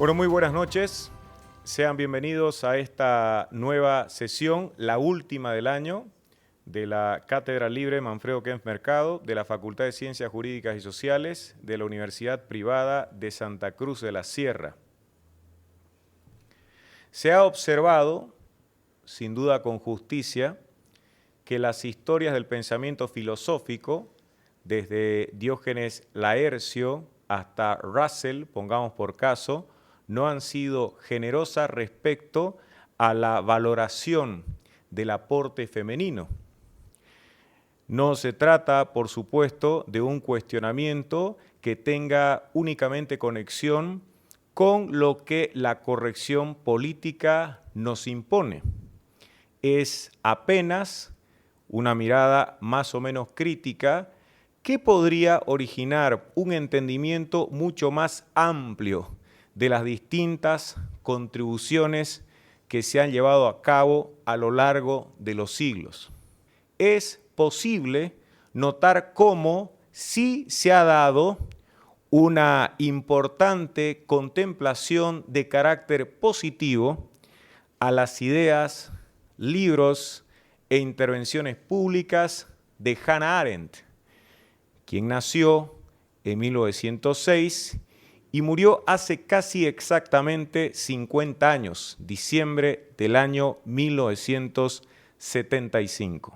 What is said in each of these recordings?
Bueno, muy buenas noches. Sean bienvenidos a esta nueva sesión, la última del año, de la Cátedra Libre Manfredo Kempf Mercado, de la Facultad de Ciencias Jurídicas y Sociales, de la Universidad Privada de Santa Cruz de la Sierra. Se ha observado, sin duda con justicia, que las historias del pensamiento filosófico, desde Diógenes Laercio hasta Russell, pongamos por caso, no han sido generosas respecto a la valoración del aporte femenino. No se trata, por supuesto, de un cuestionamiento que tenga únicamente conexión con lo que la corrección política nos impone. Es apenas una mirada más o menos crítica que podría originar un entendimiento mucho más amplio de las distintas contribuciones que se han llevado a cabo a lo largo de los siglos. Es posible notar cómo sí se ha dado una importante contemplación de carácter positivo a las ideas, libros e intervenciones públicas de Hannah Arendt, quien nació en 1906 y murió hace casi exactamente 50 años, diciembre del año 1975,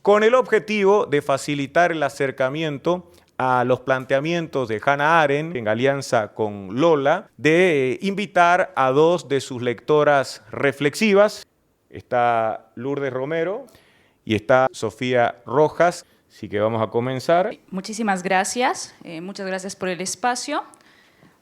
con el objetivo de facilitar el acercamiento a los planteamientos de Hannah Arendt en alianza con Lola, de invitar a dos de sus lectoras reflexivas. Está Lourdes Romero y está Sofía Rojas, así que vamos a comenzar. Muchísimas gracias, muchas gracias por el espacio.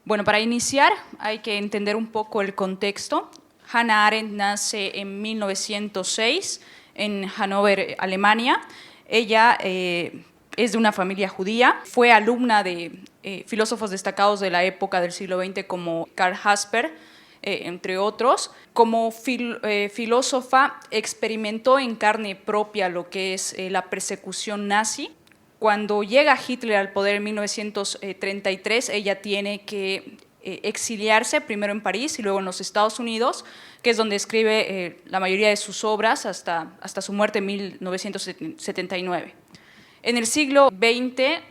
Bueno, para iniciar hay que entender un poco el contexto. Hannah Arendt nace en 1906 en Hannover, Alemania. Ella es de una familia judía, fue alumna de filósofos destacados de la época del siglo XX como Karl Jasper, entre otros. Como filósofa experimentó en carne propia lo que es la persecución nazi. Cuando llega Hitler al poder en 1933, ella tiene que exiliarse primero en París y luego en los Estados Unidos, que es donde escribe la mayoría de sus obras hasta su muerte en 1979. En el siglo XX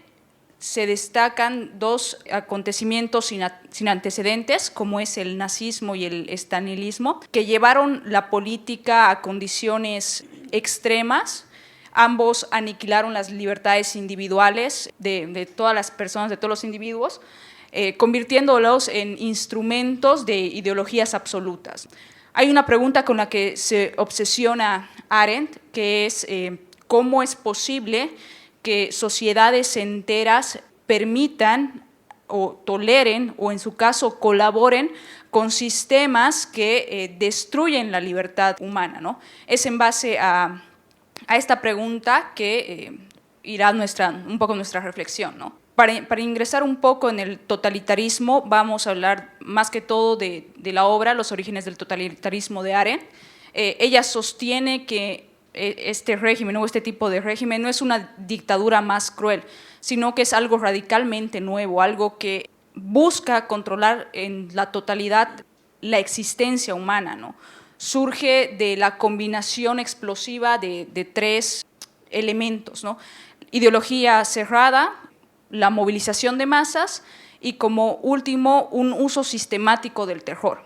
se destacan dos acontecimientos sin antecedentes, como es el nazismo y el estalinismo, que llevaron la política a condiciones extremas. Ambos aniquilaron las libertades individuales de todas las personas, de todos los individuos, convirtiéndolos en instrumentos de ideologías absolutas. Hay una pregunta con la que se obsesiona Arendt, que es ¿cómo es posible que sociedades enteras permitan o toleren, o en su caso colaboren con sistemas que destruyen la libertad humana, ¿no? Es en base a esta pregunta que irá un poco nuestra reflexión, ¿no? Para ingresar un poco en el totalitarismo, vamos a hablar más que todo de la obra Los orígenes del totalitarismo de Arendt. Ella sostiene que este régimen o este tipo de régimen no es una dictadura más cruel, sino que es algo radicalmente nuevo, algo que busca controlar en la totalidad la existencia humana, ¿no? Surge de la combinación explosiva de tres elementos, ¿no? Ideología cerrada, la movilización de masas y, como último, un uso sistemático del terror.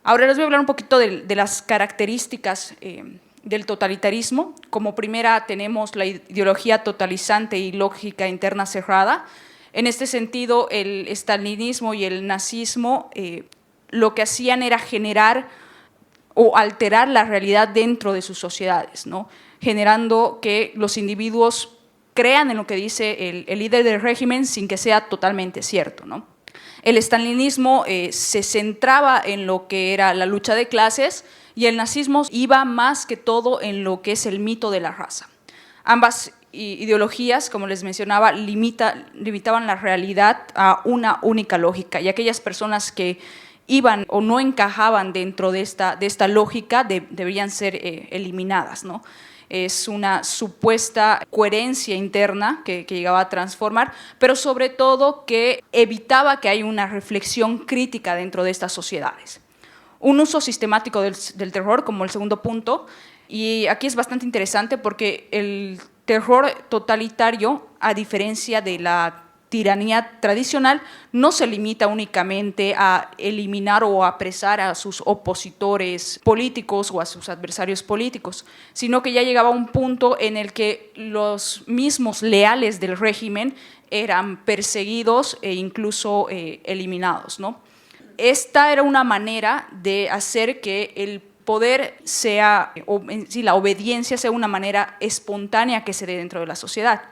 Ahora les voy a hablar un poquito de las características del totalitarismo. Como primera tenemos la ideología totalizante y lógica interna cerrada. En este sentido, el estalinismo y el nazismo lo que hacían era generar o alterar la realidad dentro de sus sociedades, ¿no? Generando que los individuos crean en lo que dice el líder del régimen sin que sea totalmente cierto, ¿no? El estalinismo se centraba en lo que era la lucha de clases y el nazismo iba más que todo en lo que es el mito de la raza. Ambas ideologías, como les mencionaba, limitaban la realidad a una única lógica, y aquellas personas que iban o no encajaban dentro de esta lógica deberían ser eliminadas, ¿no? es una supuesta coherencia interna que llegaba a transformar, pero sobre todo que evitaba que haya una reflexión crítica dentro de estas sociedades. Un uso sistemático del terror como el segundo punto, y aquí es bastante interesante porque el terror totalitario, a diferencia de la tiranía tradicional, no se limita únicamente a eliminar o apresar a sus opositores políticos o a sus adversarios políticos, sino que ya llegaba a un punto en el que los mismos leales del régimen eran perseguidos e incluso eliminados, ¿no? Esta era una manera de hacer que el poder sea, o en sí, la obediencia sea una manera espontánea que se dé dentro de la sociedad.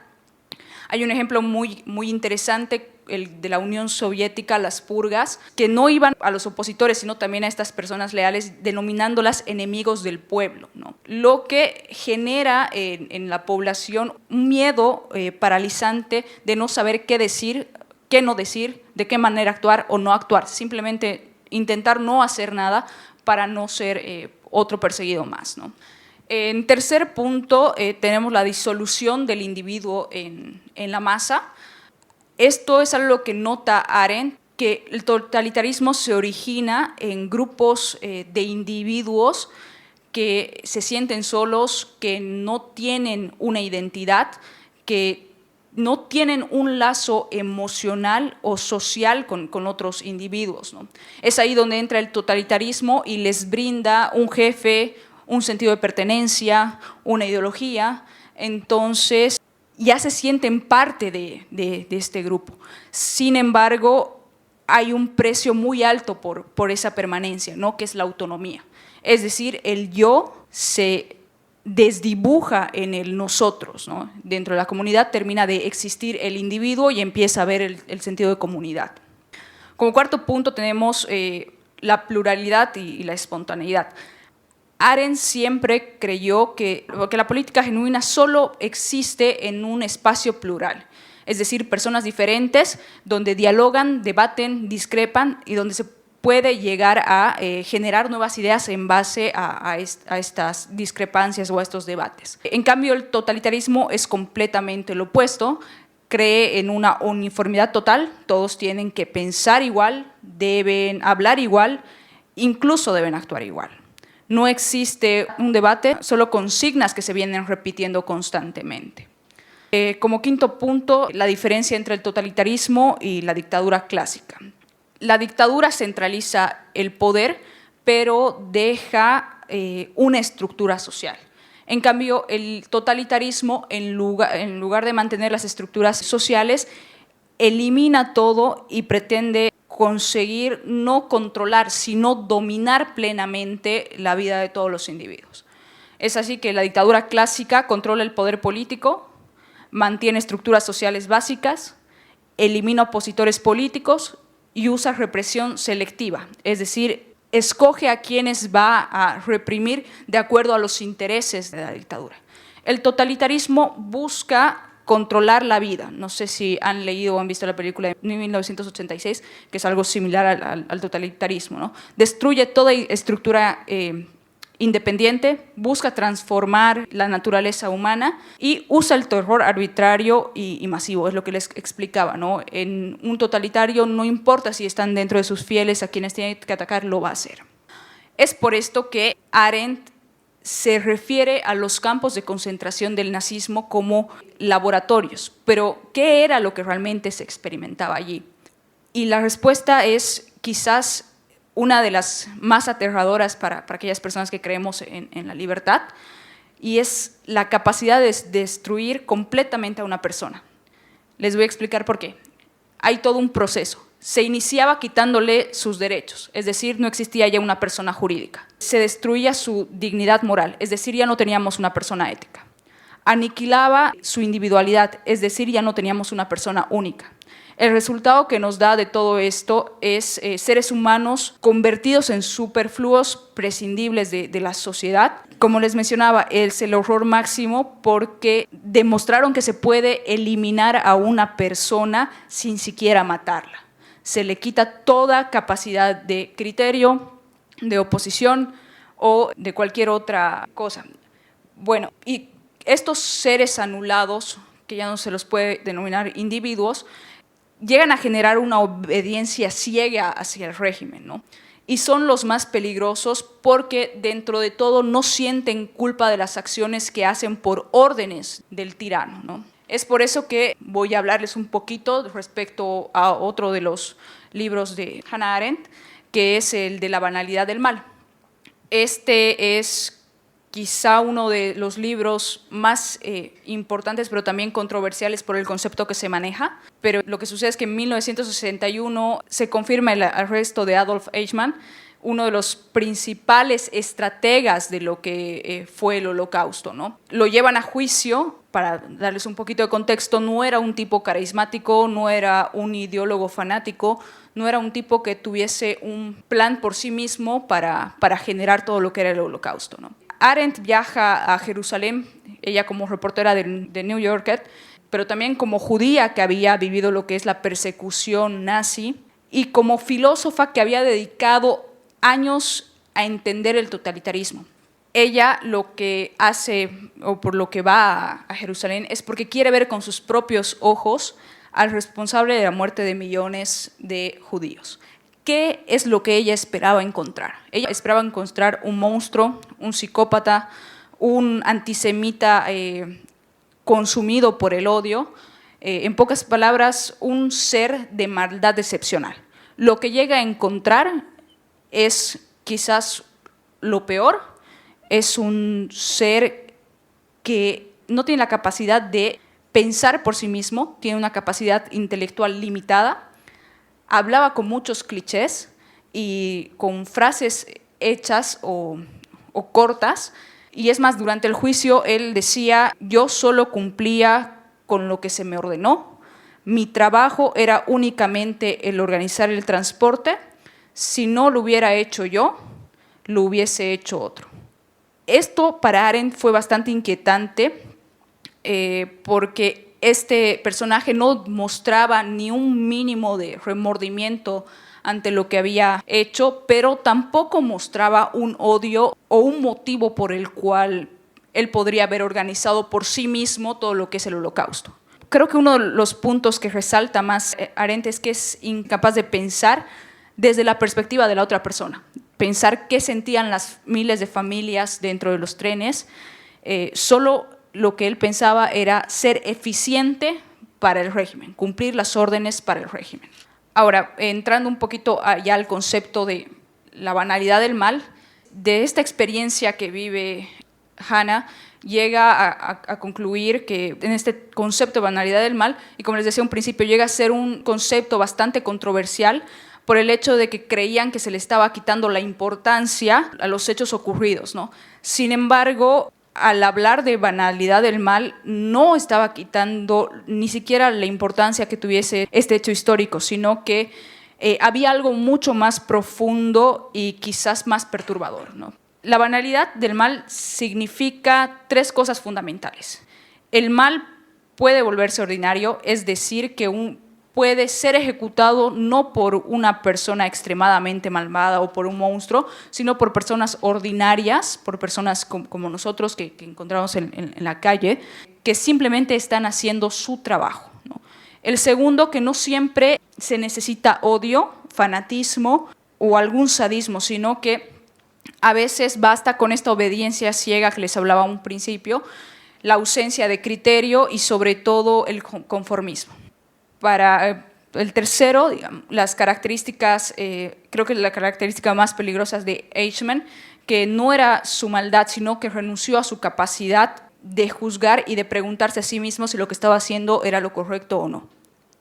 Hay un ejemplo muy interesante, el de la Unión Soviética, las purgas, que no iban a los opositores, sino también a estas personas leales, denominándolas enemigos del pueblo, ¿no? Lo que genera en la población un miedo paralizante de no saber qué decir, qué no decir, de qué manera actuar o no actuar, simplemente intentar no hacer nada para no ser otro perseguido más, ¿no? En tercer punto, tenemos la disolución del individuo en la masa. Esto es algo que nota Arendt, que el totalitarismo se origina en grupos de individuos que se sienten solos, que no tienen una identidad, que no tienen un lazo emocional o social con otros individuos, ¿no? Es ahí donde entra el totalitarismo y les brinda un jefe, un sentido de pertenencia, una ideología. Entonces ya se sienten parte de este grupo. Sin embargo, hay un precio muy alto por esa permanencia, ¿no? Que es la autonomía. Es decir, el yo se desdibuja en el nosotros, ¿no? Dentro de la comunidad termina de existir el individuo y empieza a ver el sentido de comunidad. Como cuarto punto tenemos la pluralidad y la espontaneidad. Arendt siempre creyó que la política genuina solo existe en un espacio plural, es decir, personas diferentes donde dialogan, debaten, discrepan y donde se puede llegar a generar nuevas ideas en base a estas discrepancias o a estos debates. En cambio, el totalitarismo es completamente lo opuesto, cree en una uniformidad total, todos tienen que pensar igual, deben hablar igual, incluso deben actuar igual. No existe un debate, solo consignas que se vienen repitiendo constantemente. Como quinto punto, la diferencia entre el totalitarismo y la dictadura clásica. La dictadura centraliza el poder, pero deja una estructura social. En cambio, el totalitarismo, en lugar de mantener las estructuras sociales, elimina todo y pretende conseguir no controlar, sino dominar plenamente la vida de todos los individuos. Es así que la dictadura clásica controla el poder político, mantiene estructuras sociales básicas, elimina opositores políticos y usa represión selectiva, es decir, escoge a quienes va a reprimir de acuerdo a los intereses de la dictadura. El totalitarismo busca controlar la vida. No sé si han leído o han visto la película de 1986, que es algo similar al totalitarismo, ¿no? Destruye toda estructura independiente, busca transformar la naturaleza humana y usa el terror arbitrario y masivo, es lo que les explicaba, ¿no? En un totalitario no importa si están dentro de sus fieles, a quienes tienen que atacar, lo va a hacer. Es por esto que Arendt se refiere a los campos de concentración del nazismo como laboratorios, pero ¿qué era lo que realmente se experimentaba allí? Y la respuesta es quizás una de las más aterradoras para aquellas personas que creemos en la libertad, y es la capacidad de destruir completamente a una persona. Les voy a explicar por qué. Hay todo un proceso. Se iniciaba quitándole sus derechos, es decir, no existía ya una persona jurídica. Se destruía su dignidad moral, es decir, ya no teníamos una persona ética. Aniquilaba su individualidad, es decir, ya no teníamos una persona única. El resultado que nos da de todo esto es seres humanos convertidos en superfluos, prescindibles de la sociedad. Como les mencionaba, es el horror máximo porque demostraron que se puede eliminar a una persona sin siquiera matarla. Se le quita toda capacidad de criterio, de oposición o de cualquier otra cosa. Bueno, y estos seres anulados, que ya no se los puede denominar individuos, llegan a generar una obediencia ciega hacia el régimen, ¿no? Y son los más peligrosos porque dentro de todo no sienten culpa de las acciones que hacen por órdenes del tirano, ¿no? Es por eso que voy a hablarles un poquito respecto a otro de los libros de Hannah Arendt, que es el de La banalidad del mal. Este es quizá uno de los libros más importantes, pero también controversiales por el concepto que se maneja. Pero lo que sucede es que en 1961 se confirma el arresto de Adolf Eichmann, uno de los principales estrategas de lo que fue el Holocausto, ¿no? Lo llevan a juicio. Para darles un poquito de contexto, no era un tipo carismático, no era un ideólogo fanático, no era un tipo que tuviese un plan por sí mismo para generar todo lo que era el Holocausto, ¿no? Arendt viaja a Jerusalén, ella como reportera de New Yorker, pero también como judía que había vivido lo que es la persecución nazi y como filósofa que había dedicado años a entender el totalitarismo. Ella lo que hace, o por lo que va a Jerusalén, es porque quiere ver con sus propios ojos al responsable de la muerte de millones de judíos. ¿Qué es lo que ella esperaba encontrar? Ella esperaba encontrar un monstruo, un psicópata, un antisemita consumido por el odio, en pocas palabras, un ser de maldad excepcional. Lo que llega a encontrar es quizás lo peor. Es un ser que no tiene la capacidad de pensar por sí mismo, tiene una capacidad intelectual limitada, hablaba con muchos clichés y con frases hechas o cortas, y es más, durante el juicio él decía: yo solo cumplía con lo que se me ordenó, mi trabajo era únicamente el organizar el transporte, si no lo hubiera hecho yo, lo hubiese hecho otro. Esto para Arendt fue bastante inquietante porque este personaje no mostraba ni un mínimo de remordimiento ante lo que había hecho, pero tampoco mostraba un odio o un motivo por el cual él podría haber organizado por sí mismo todo lo que es el Holocausto. Creo que uno de los puntos que resalta más Arendt es que es incapaz de pensar desde la perspectiva de la otra persona. Pensar qué sentían las miles de familias dentro de los trenes. Solo lo que él pensaba era ser eficiente para el régimen, cumplir las órdenes para el régimen. Ahora, entrando un poquito ya al concepto de la banalidad del mal, de esta experiencia que vive Hannah, llega a concluir que en este concepto de banalidad del mal, y como les decía un principio, llega a ser un concepto bastante controversial, por el hecho de que creían que se le estaba quitando la importancia a los hechos ocurridos, ¿no? Sin embargo, al hablar de banalidad del mal, no estaba quitando ni siquiera la importancia que tuviese este hecho histórico, sino que había algo mucho más profundo y quizás más perturbador, ¿no? La banalidad del mal significa tres cosas fundamentales. El mal puede volverse ordinario, es decir, que puede ser ejecutado no por una persona extremadamente malvada o por un monstruo, sino por personas ordinarias, por personas como nosotros que encontramos en la calle, que simplemente están haciendo su trabajo, ¿no? El segundo, que no siempre se necesita odio, fanatismo o algún sadismo, sino que a veces basta con esta obediencia ciega que les hablaba a un principio, la ausencia de criterio y sobre todo el conformismo. Para el tercero, digamos, las características, creo que la característica más peligrosa de Eichmann, que no era su maldad, sino que renunció a su capacidad de juzgar y de preguntarse a sí mismo si lo que estaba haciendo era lo correcto o no.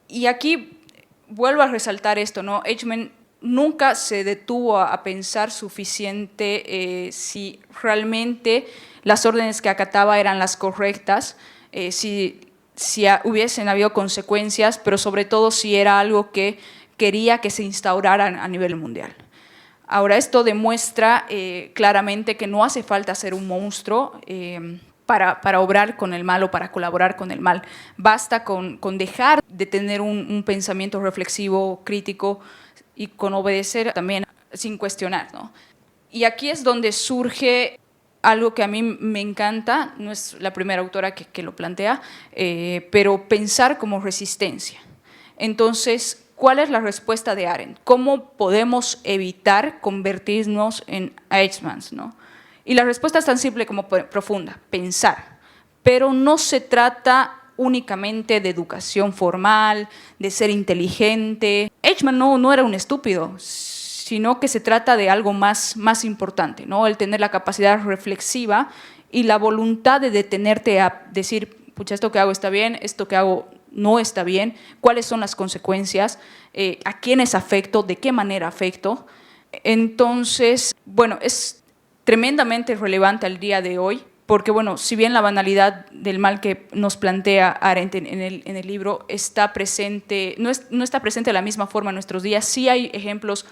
Y aquí vuelvo a resaltar esto, ¿no? Eichmann nunca se detuvo a pensar suficiente si realmente las órdenes que acataba eran las correctas, si hubiesen habido consecuencias, pero sobre todo si era algo que quería que se instaurara a nivel mundial. Ahora, esto demuestra claramente que no hace falta ser un monstruo para obrar con el mal o para colaborar con el mal. Basta con dejar de tener un pensamiento reflexivo, crítico, y con obedecer también sin cuestionar, ¿no? Y aquí es donde surge algo que a mí me encanta, no es la primera autora que lo plantea, pero pensar como resistencia. Entonces, ¿cuál es la respuesta de Arendt? ¿Cómo podemos evitar convertirnos en Eichmanns, ¿no? Y la respuesta es tan simple como profunda, pensar. Pero no se trata únicamente de educación formal, de ser inteligente. Eichmann no era un estúpido, sino que se trata de algo más importante, ¿no? El tener la capacidad reflexiva y la voluntad de detenerte a decir, pucha, esto que hago está bien, esto que hago no está bien, cuáles son las consecuencias, a quiénes afecto, de qué manera afecto. Entonces, bueno, es tremendamente relevante al día de hoy, porque, bueno, si bien la banalidad del mal que nos plantea Arendt en el libro está presente, no está presente de la misma forma en nuestros días, sí hay ejemplos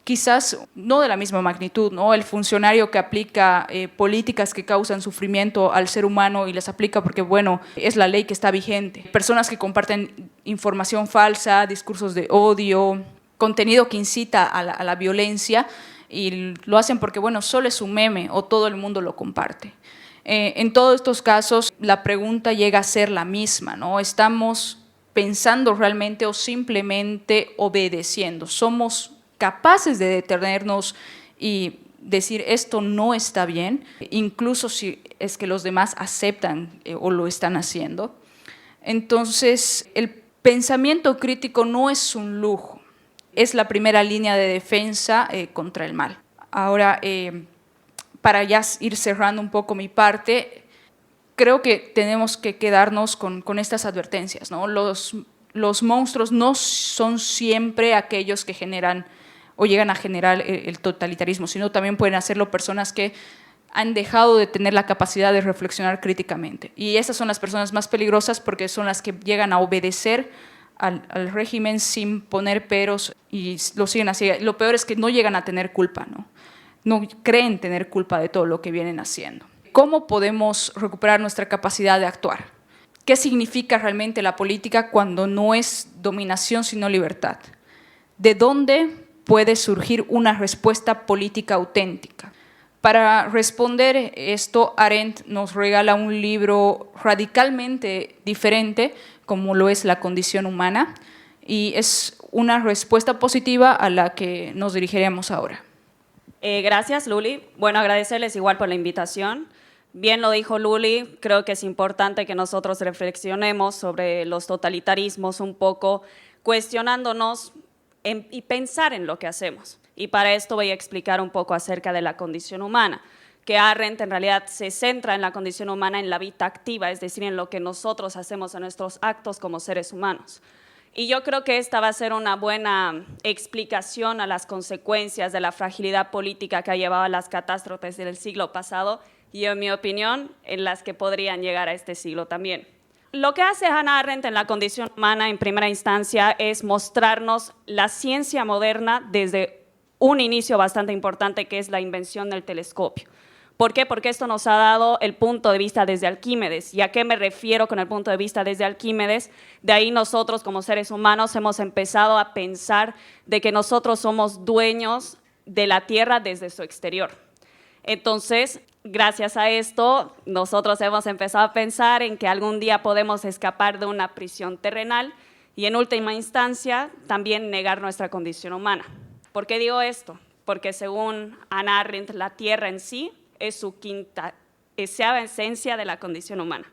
quizás no de la misma magnitud, ¿no? El funcionario que aplica políticas que causan sufrimiento al ser humano y las aplica porque, bueno, es la ley que está vigente. Personas que comparten información falsa, discursos de odio, contenido que incita a la violencia y lo hacen porque, bueno, solo es un meme o todo el mundo lo comparte. En todos estos casos, la pregunta llega a ser la misma, ¿no? ¿Estamos pensando realmente o simplemente obedeciendo? ¿Somos capaces de detenernos y decir esto no está bien, incluso si es que los demás aceptan o lo están haciendo? Entonces, el pensamiento crítico no es un lujo, es la primera línea de defensa contra el mal. Ahora, para ya ir cerrando un poco mi parte, creo que tenemos que quedarnos con estas advertencias, ¿no? Los monstruos no son siempre aquellos que generan o llegan a generar el totalitarismo, sino también pueden hacerlo personas que han dejado de tener la capacidad de reflexionar críticamente. Y esas son las personas más peligrosas porque son las que llegan a obedecer al régimen sin poner peros y lo siguen así. Lo peor es que no llegan a tener culpa, ¿no? No creen tener culpa de todo lo que vienen haciendo. ¿Cómo podemos recuperar nuestra capacidad de actuar? ¿Qué significa realmente la política cuando no es dominación sino libertad? ¿De dónde puede surgir una respuesta política auténtica? Para responder esto, Arendt nos regala un libro radicalmente diferente, como lo es La condición humana, y es una respuesta positiva a la que nos dirigiremos ahora. Gracias, Luli. Bueno, agradecerles igual por la invitación. Bien lo dijo Luli, creo que es importante que nosotros reflexionemos sobre los totalitarismos un poco, cuestionándonos y pensar en lo que hacemos. Y para esto voy a explicar un poco acerca de la condición humana, que Arendt en realidad se centra en la condición humana en la vida activa, es decir, en lo que nosotros hacemos en nuestros actos como seres humanos. Y yo creo que esta va a ser una buena explicación a las consecuencias de la fragilidad política que ha llevado a las catástrofes del siglo pasado y, en mi opinión, en las que podrían llegar a este siglo también. Lo que hace Hannah Arendt en la condición humana en primera instancia es mostrarnos la ciencia moderna desde un inicio bastante importante que es la invención del telescopio. ¿Por qué? Porque esto nos ha dado el punto de vista desde Arquímedes. ¿Y a qué me refiero con el punto de vista desde Arquímedes? De ahí nosotros como seres humanos hemos empezado a pensar de que nosotros somos dueños de la Tierra desde su exterior. Entonces, gracias a esto, nosotros hemos empezado a pensar en que algún día podemos escapar de una prisión terrenal y en última instancia también negar nuestra condición humana. ¿Por qué digo esto? Porque según Hannah Arendt, la Tierra en sí es su quinceava esencia de la condición humana.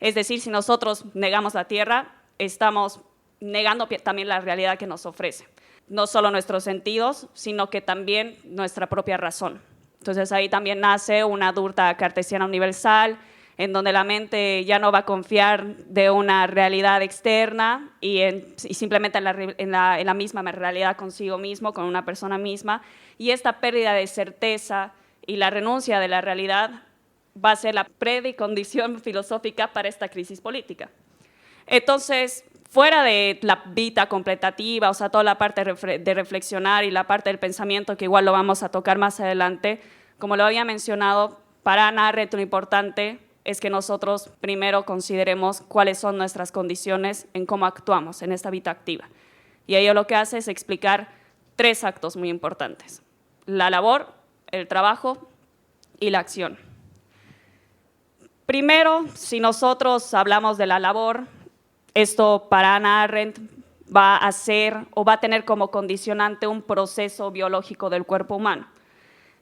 Es decir, si nosotros negamos la Tierra, estamos negando también la realidad que nos ofrece. No solo nuestros sentidos, sino que también nuestra propia razón. Entonces ahí también nace una adulta cartesiana universal, en donde la mente ya no va a confiar de una realidad externa y simplemente en la misma realidad consigo mismo, con una persona misma. Y esta pérdida de certeza y la renuncia de la realidad va a ser la precondición filosófica para esta crisis política. Entonces, fuera de la vida completativa, o sea, toda la parte de reflexionar y la parte del pensamiento, que igual lo vamos a tocar más adelante, como lo había mencionado, para Hannah Arendt lo importante es que nosotros primero consideremos cuáles son nuestras condiciones en cómo actuamos en esta vida activa. Y ello lo que hace es explicar 3 actos muy importantes: la labor, el trabajo y la acción. Primero, si nosotros hablamos de la labor, esto para Hannah Arendt va a ser o va a tener como condicionante un proceso biológico del cuerpo humano.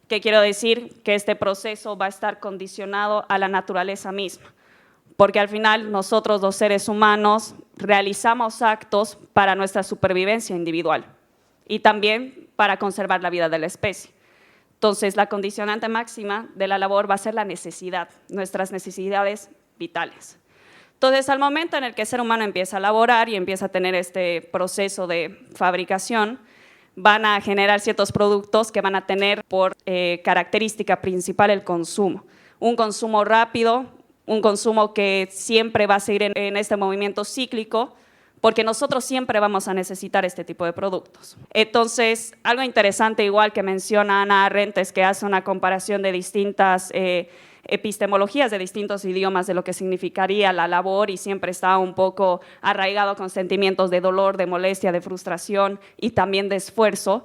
¿Qué quiero decir? Que este proceso va a estar condicionado a la naturaleza misma, porque al final nosotros los seres humanos realizamos actos para nuestra supervivencia individual y también para conservar la vida de la especie. Entonces, la condicionante máxima de la labor va a ser la necesidad, nuestras necesidades vitales. Entonces, al momento en el que el ser humano empieza a laborar y empieza a tener este proceso de fabricación, van a generar ciertos productos que van a tener por característica principal el consumo. Un consumo rápido, un consumo que siempre va a seguir en este movimiento cíclico, porque nosotros siempre vamos a necesitar este tipo de productos. Entonces, algo interesante igual que menciona Hannah Arendt es que hace una comparación de distintas epistemologías de distintos idiomas de lo que significaría la labor y siempre está un poco arraigado con sentimientos de dolor, de molestia, de frustración y también de esfuerzo,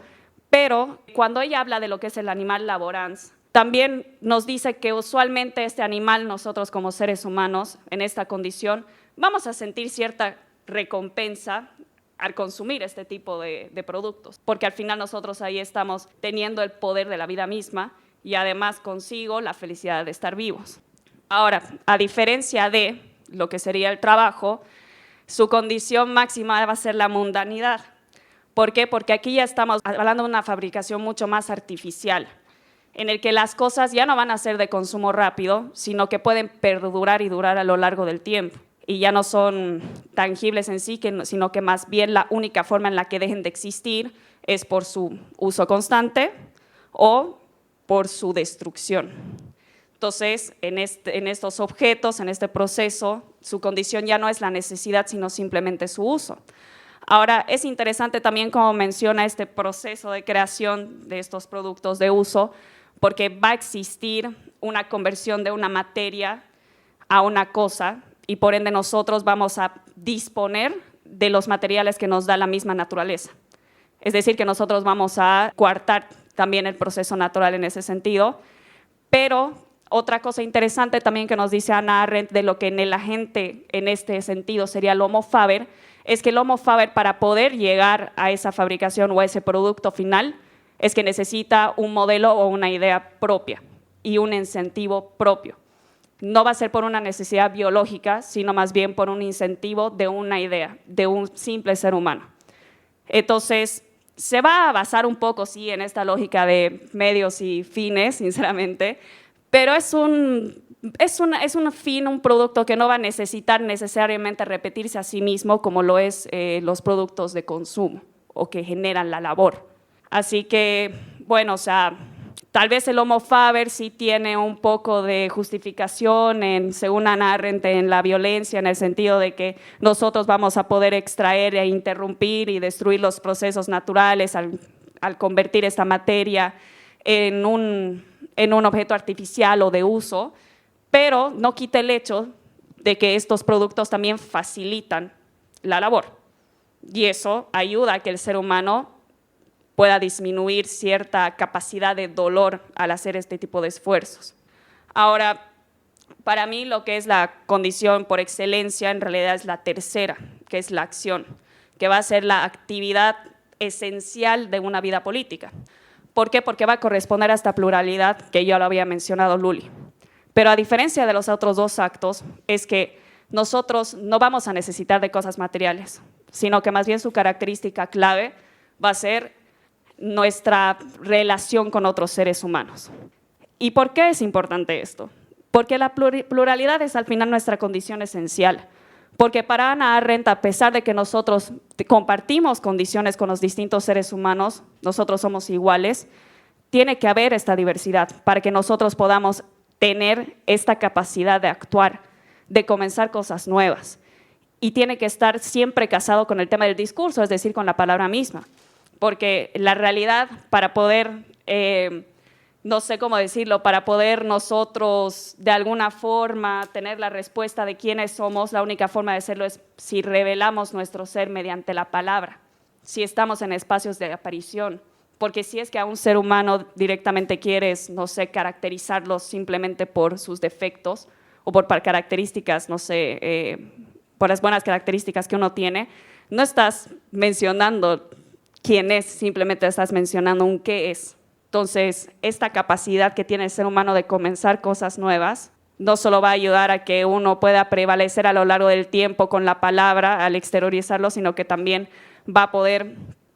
pero cuando ella habla de lo que es el animal laborans, también nos dice que usualmente este animal, nosotros como seres humanos, en esta condición, vamos a sentir cierta recompensa al consumir este tipo de productos, porque al final nosotros ahí estamos teniendo el poder de la vida misma y además consigo la felicidad de estar vivos. Ahora, a diferencia de lo que sería el trabajo, su condición máxima va a ser la mundanidad. ¿Por qué? Porque aquí ya estamos hablando de una fabricación mucho más artificial, en el que las cosas ya no van a ser de consumo rápido, sino que pueden perdurar y durar a lo largo del tiempo. Y ya no son tangibles en sí, sino que más bien la única forma en la que dejen de existir es por su uso constante o por su destrucción. Entonces, en estos objetos, en este proceso, su condición ya no es la necesidad, sino simplemente su uso. Ahora, es interesante también como menciona este proceso de creación de estos productos de uso, porque va a existir una conversión de una materia a una cosa, y por ende nosotros vamos a disponer de los materiales que nos da la misma naturaleza. Es decir, que nosotros vamos a coartar también el proceso natural en ese sentido, pero otra cosa interesante también que nos dice Hannah Arendt de lo que en el agente en este sentido sería el Homo faber, es que el Homo faber para poder llegar a esa fabricación o a ese producto final es que necesita un modelo o una idea propia y un incentivo propio. No va a ser por una necesidad biológica, sino más bien por un incentivo de una idea, de un simple ser humano. Entonces, se va a basar un poco, sí, en esta lógica de medios y fines, sinceramente, pero es un fin, un producto que no va a necesitar necesariamente repetirse a sí mismo como lo es los productos de consumo o que generan la labor. Así que, bueno, o sea, tal vez el Homo faber sí tiene un poco de justificación, según Hannah Arendt, en la violencia, en el sentido de que nosotros vamos a poder extraer e interrumpir y destruir los procesos naturales al convertir esta materia en un objeto artificial o de uso, pero no quita el hecho de que estos productos también facilitan la labor. Y eso ayuda a que el ser humano pueda disminuir cierta capacidad de dolor al hacer este tipo de esfuerzos. Ahora, para mí lo que es la condición por excelencia en realidad es la tercera, que es la acción, que va a ser la actividad esencial de una vida política. ¿Por qué? Porque va a corresponder a esta pluralidad que ya lo había mencionado Luli. Pero a diferencia de los otros dos actos, es que nosotros no vamos a necesitar de cosas materiales, sino que más bien su característica clave va a ser nuestra relación con otros seres humanos. ¿Y por qué es importante esto? Porque la pluralidad es al final nuestra condición esencial. Porque para Hannah Arendt, a pesar de que nosotros compartimos condiciones con los distintos seres humanos, nosotros somos iguales, tiene que haber esta diversidad para que nosotros podamos tener esta capacidad de actuar, de comenzar cosas nuevas. Y tiene que estar siempre casado con el tema del discurso, es decir, con la palabra misma. Porque la realidad, para poder, no sé cómo decirlo, para poder nosotros de alguna forma tener la respuesta de quiénes somos, la única forma de hacerlo es si revelamos nuestro ser mediante la palabra, si estamos en espacios de aparición. Porque si es que a un ser humano directamente quieres, no sé, caracterizarlo simplemente por sus defectos o por características, no sé, por las buenas características que uno tiene, no estás mencionando quién es, simplemente estás mencionando un qué es. Entonces, esta capacidad que tiene el ser humano de comenzar cosas nuevas no solo va a ayudar a que uno pueda prevalecer a lo largo del tiempo con la palabra al exteriorizarlo, sino que también va a poder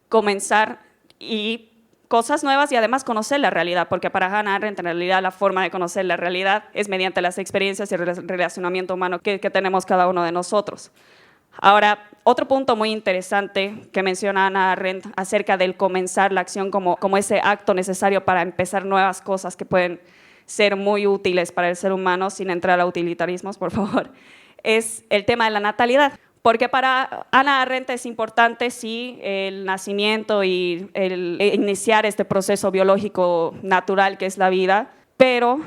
comenzar y cosas nuevas y además conocer la realidad, porque para Hannah Arendt en realidad la forma de conocer la realidad es mediante las experiencias y el relacionamiento humano que tenemos cada uno de nosotros. Ahora, otro punto muy interesante que menciona Hannah Arendt acerca del comenzar la acción como ese acto necesario para empezar nuevas cosas que pueden ser muy útiles para el ser humano, sin entrar a utilitarismos, por favor, es el tema de la natalidad. Porque para Hannah Arendt es importante, sí, el nacimiento y el iniciar este proceso biológico natural que es la vida, pero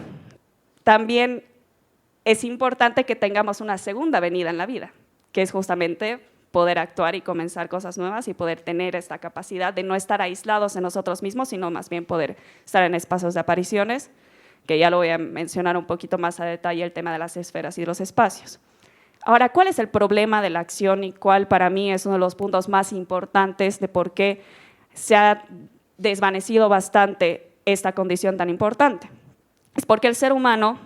también es importante que tengamos una segunda venida en la vida, que es justamente poder actuar y comenzar cosas nuevas y poder tener esta capacidad de no estar aislados en nosotros mismos, sino más bien poder estar en espacios de apariciones, que ya lo voy a mencionar un poquito más a detalle, el tema de las esferas y de los espacios. Ahora, ¿cuál es el problema de la acción y cuál para mí es uno de los puntos más importantes de por qué se ha desvanecido bastante esta condición tan importante? Es porque el ser humano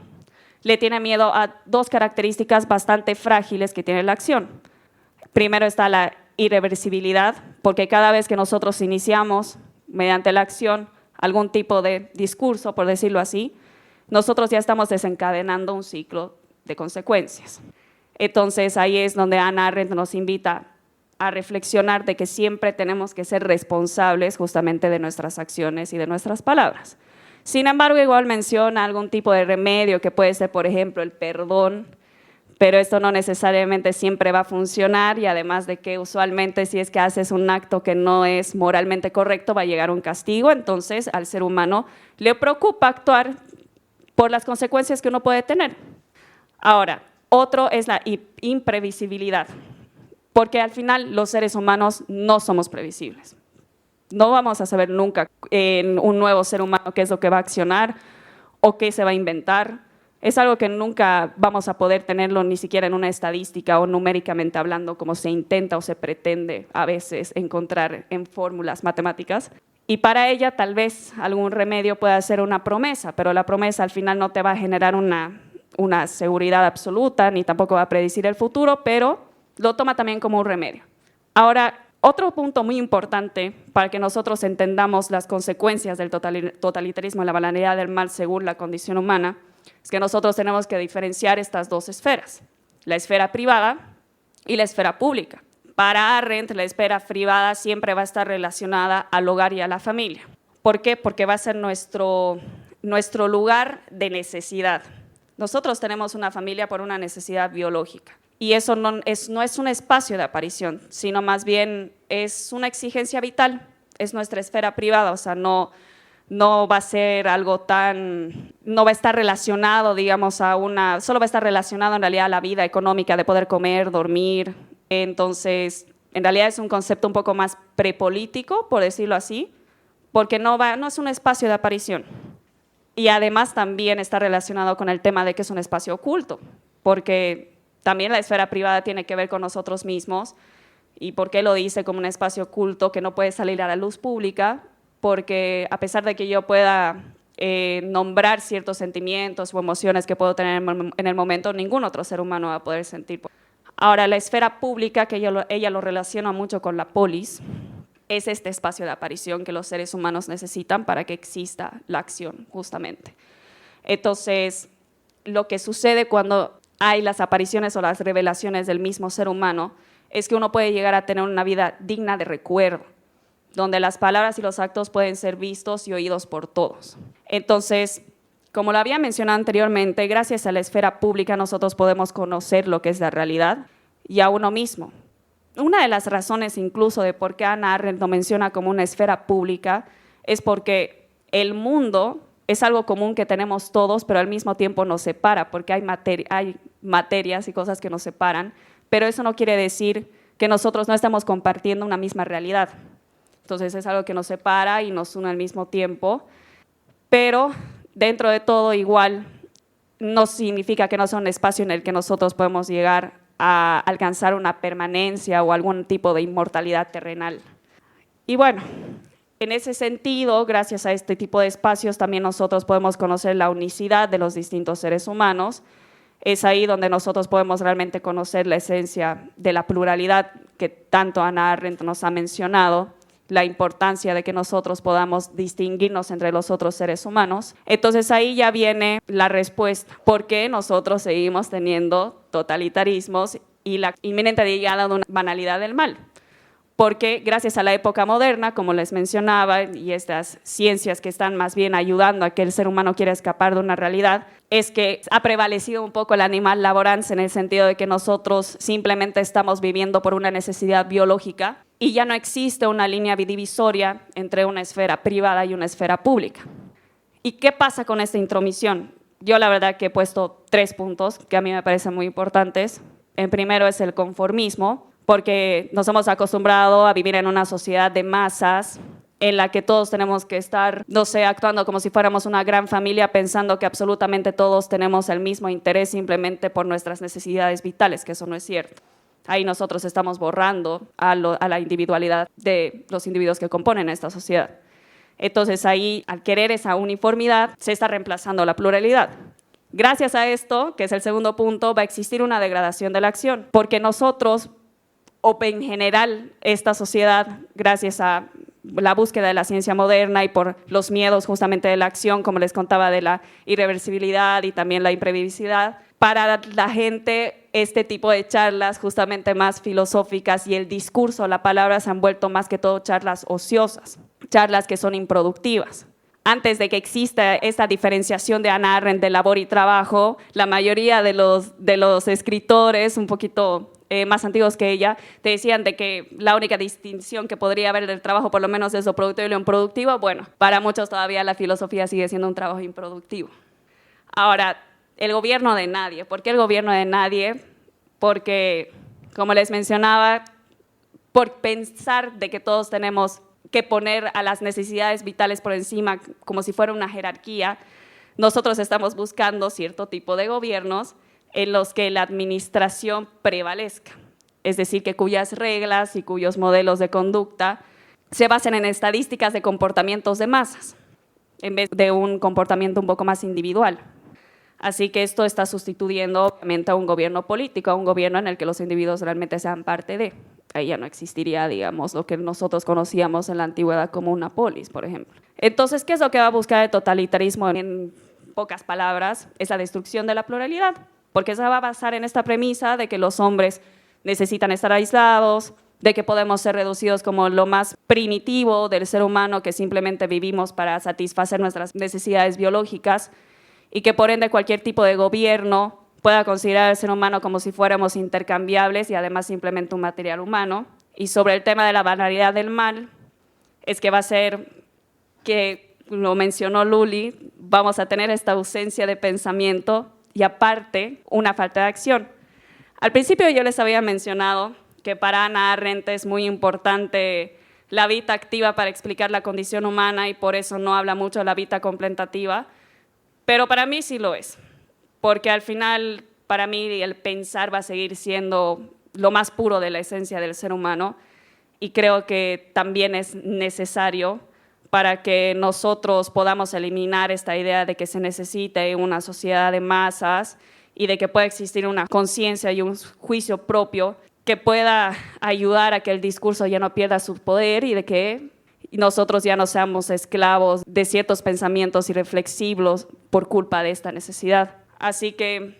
le tiene miedo a dos características bastante frágiles que tiene la acción. Primero está la irreversibilidad, porque cada vez que nosotros iniciamos mediante la acción algún tipo de discurso, por decirlo así, nosotros ya estamos desencadenando un ciclo de consecuencias. Entonces ahí es donde Hannah Arendt nos invita a reflexionar de que siempre tenemos que ser responsables justamente de nuestras acciones y de nuestras palabras. Sin embargo, igual menciona algún tipo de remedio que puede ser, por ejemplo, el perdón, pero esto no necesariamente siempre va a funcionar y además de que usualmente si es que haces un acto que no es moralmente correcto va a llegar un castigo, entonces al ser humano le preocupa actuar por las consecuencias que uno puede tener. Ahora, otro es la imprevisibilidad, porque al final los seres humanos no somos previsibles. No vamos a saber nunca en un nuevo ser humano qué es lo que va a accionar o qué se va a inventar. Es algo que nunca vamos a poder tenerlo ni siquiera en una estadística o numéricamente hablando, como se intenta o se pretende a veces encontrar en fórmulas matemáticas. Y para ella tal vez algún remedio pueda ser una promesa, pero la promesa al final no te va a generar una seguridad absoluta, ni tampoco va a predecir el futuro, pero lo toma también como un remedio. Ahora, otro punto muy importante para que nosotros entendamos las consecuencias del totalitarismo y la banalidad del mal según la condición humana, es que nosotros tenemos que diferenciar estas dos esferas, la esfera privada y la esfera pública. Para Arendt, la esfera privada siempre va a estar relacionada al hogar y a la familia. ¿Por qué? Porque va a ser nuestro lugar de necesidad. Nosotros tenemos una familia por una necesidad biológica y eso no es un espacio de aparición, sino más bien es una exigencia vital, es nuestra esfera privada, o sea, no va a ser algo no va a estar relacionado, digamos, solo va a estar relacionado en realidad a la vida económica de poder comer, dormir. Entonces, en realidad es un concepto un poco más prepolítico, por decirlo así, porque no es un espacio de aparición. Y además también está relacionado con el tema de que es un espacio oculto, porque también la esfera privada tiene que ver con nosotros mismos. ¿Y por qué lo dice como un espacio oculto que no puede salir a la luz pública? Porque a pesar de que yo pueda nombrar ciertos sentimientos o emociones que puedo tener en el momento, ningún otro ser humano va a poder sentir. Ahora, la esfera pública, que ella lo relaciona mucho con la polis, es este espacio de aparición que los seres humanos necesitan para que exista la acción, justamente. Entonces, lo que sucede cuando hay las apariciones o las revelaciones del mismo ser humano es que uno puede llegar a tener una vida digna de recuerdo, donde las palabras y los actos pueden ser vistos y oídos por todos. Entonces, como lo había mencionado anteriormente, gracias a la esfera pública nosotros podemos conocer lo que es la realidad y a uno mismo. Una de las razones incluso de por qué Hannah Arendt lo menciona como una esfera pública es porque el mundo es algo común que tenemos todos, pero al mismo tiempo nos separa, porque hay materias y cosas que nos separan, pero eso no quiere decir que nosotros no estamos compartiendo una misma realidad. Entonces es algo que nos separa y nos une al mismo tiempo, pero dentro de todo igual no significa que no sea un espacio en el que nosotros podemos llegar a alcanzar una permanencia o algún tipo de inmortalidad terrenal. Y bueno, en ese sentido, gracias a este tipo de espacios, también nosotros podemos conocer la unicidad de los distintos seres humanos. Es ahí donde nosotros podemos realmente conocer la esencia de la pluralidad que tanto Hannah Arendt nos ha mencionado, la importancia de que nosotros podamos distinguirnos entre los otros seres humanos. Entonces ahí ya viene la respuesta, ¿por qué nosotros seguimos teniendo totalitarismos y la inminente llegada de una banalidad del mal? Porque gracias a la época moderna, como les mencionaba, y estas ciencias que están más bien ayudando a que el ser humano quiera escapar de una realidad, es que ha prevalecido un poco el animal laborans en el sentido de que nosotros simplemente estamos viviendo por una necesidad biológica y ya no existe una línea divisoria entre una esfera privada y una esfera pública. ¿Y qué pasa con esta intromisión? Yo la verdad que he puesto 3 puntos que a mí me parecen muy importantes. El primero es el conformismo, porque nos hemos acostumbrado a vivir en una sociedad de masas en la que todos tenemos que estar, no sé, actuando como si fuéramos una gran familia, pensando que absolutamente todos tenemos el mismo interés simplemente por nuestras necesidades vitales, que eso no es cierto. Ahí nosotros estamos borrando a la individualidad de los individuos que componen esta sociedad. Entonces ahí, al querer esa uniformidad, se está reemplazando la pluralidad. Gracias a esto, que es el segundo punto, va a existir una degradación de la acción, porque nosotros, o en general esta sociedad, gracias a la búsqueda de la ciencia moderna y por los miedos justamente de la acción, como les contaba, de la irreversibilidad y también la imprevisibilidad, para la gente este tipo de charlas justamente más filosóficas y el discurso, la palabra se han vuelto más que todo charlas ociosas, charlas que son improductivas. Antes de que exista esta diferenciación de Hannah Arendt de labor y trabajo, la mayoría de los escritores un poquito más antiguos que ella, te decían de que la única distinción que podría haber del trabajo, por lo menos es lo productivo y lo improductivo. Bueno, para muchos todavía la filosofía sigue siendo un trabajo improductivo. Ahora, el gobierno de nadie. ¿Por qué el gobierno de nadie? Porque, como les mencionaba, por pensar de que todos tenemos que poner a las necesidades vitales por encima como si fuera una jerarquía, nosotros estamos buscando cierto tipo de gobiernos en los que la administración prevalezca, es decir, que cuyas reglas y cuyos modelos de conducta se basen en estadísticas de comportamientos de masas, en vez de un comportamiento un poco más individual. Así que esto está sustituyendo obviamente a un gobierno político, a un gobierno en el que los individuos realmente sean parte de. Ahí ya no existiría, digamos, lo que nosotros conocíamos en la antigüedad como una polis, por ejemplo. Entonces, ¿qué es lo que va a buscar el totalitarismo? En pocas palabras, es la destrucción de la pluralidad, porque se va a basar en esta premisa de que los hombres necesitan estar aislados, de que podemos ser reducidos como lo más primitivo del ser humano, que simplemente vivimos para satisfacer nuestras necesidades biológicas, y que por ende cualquier tipo de gobierno pueda considerar al ser humano como si fuéramos intercambiables y además simplemente un material humano. Y sobre el tema de la banalidad del mal, es que va a ser que, lo mencionó Luli, vamos a tener esta ausencia de pensamiento y aparte una falta de acción. Al principio yo les había mencionado que para Hannah Arendt es muy importante la vida activa para explicar la condición humana y por eso no habla mucho de la vida contemplativa, pero para mí sí lo es, porque al final para mí el pensar va a seguir siendo lo más puro de la esencia del ser humano y creo que también es necesario para que nosotros podamos eliminar esta idea de que se necesite una sociedad de masas y de que pueda existir una conciencia y un juicio propio que pueda ayudar a que el discurso ya no pierda su poder y de que nosotros ya no seamos esclavos de ciertos pensamientos irreflexivos por culpa de esta necesidad. Así que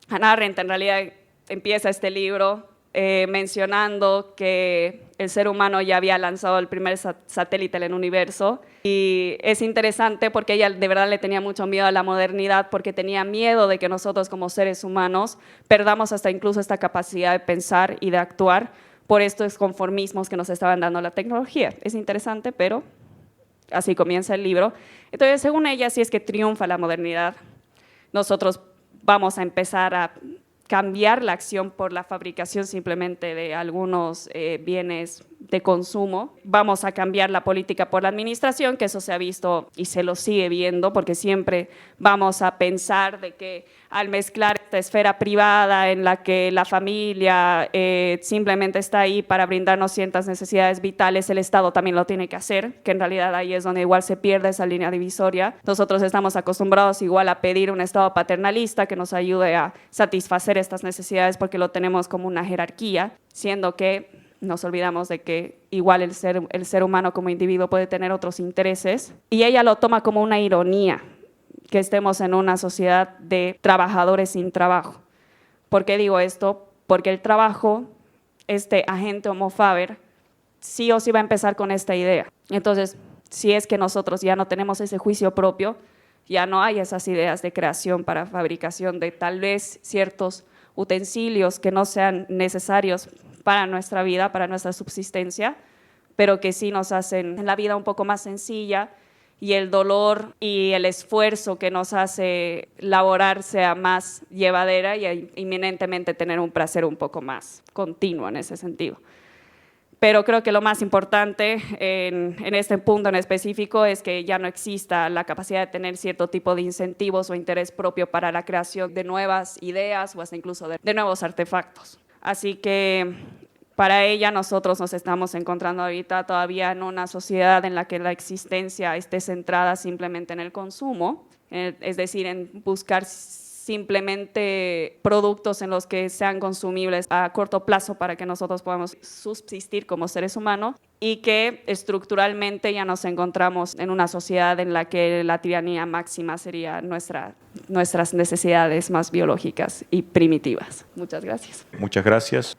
Hannah Arendt en realidad empieza este libro mencionando que el ser humano ya había lanzado el primer satélite en el universo y es interesante porque ella de verdad le tenía mucho miedo a la modernidad porque tenía miedo de que nosotros como seres humanos perdamos hasta incluso esta capacidad de pensar y de actuar por estos conformismos que nos estaban dando la tecnología. Es interesante, pero así comienza el libro. Entonces, según ella, si es que triunfa la modernidad, nosotros vamos a empezar a cambiar la acción por la fabricación simplemente de algunos bienes de consumo. Vamos a cambiar la política por la administración, que eso se ha visto y se lo sigue viendo, porque siempre vamos a pensar de que al mezclar esta esfera privada en la que la familia simplemente está ahí para brindarnos ciertas necesidades vitales, el Estado también lo tiene que hacer, que en realidad ahí es donde igual se pierde esa línea divisoria. Nosotros estamos acostumbrados igual a pedir un Estado paternalista que nos ayude a satisfacer estas necesidades porque lo tenemos como una jerarquía, siendo que nos olvidamos de que igual el ser humano como individuo puede tener otros intereses, y ella lo toma como una ironía que estemos en una sociedad de trabajadores sin trabajo. ¿Por qué digo esto? Porque el trabajo, este agente Homo Faber, sí o sí va a empezar con esta idea. Entonces, si es que nosotros ya no tenemos ese juicio propio, ya no hay esas ideas de creación para fabricación de tal vez ciertos utensilios que no sean necesarios para nuestra vida, para nuestra subsistencia, pero que sí nos hacen la vida un poco más sencilla, y el dolor y el esfuerzo que nos hace laborar sea más llevadera y inminentemente tener un placer un poco más continuo en ese sentido. Pero creo que lo más importante en este punto en específico es que ya no exista la capacidad de tener cierto tipo de incentivos o interés propio para la creación de nuevas ideas o hasta incluso de nuevos artefactos. Así que para ella nosotros nos estamos encontrando ahorita todavía en una sociedad en la que la existencia esté centrada simplemente en el consumo, es decir, en buscar simplemente productos en los que sean consumibles a corto plazo para que nosotros podamos subsistir como seres humanos, y que estructuralmente ya nos encontramos en una sociedad en la que la tiranía máxima sería nuestras necesidades más biológicas y primitivas. Muchas gracias. Muchas gracias.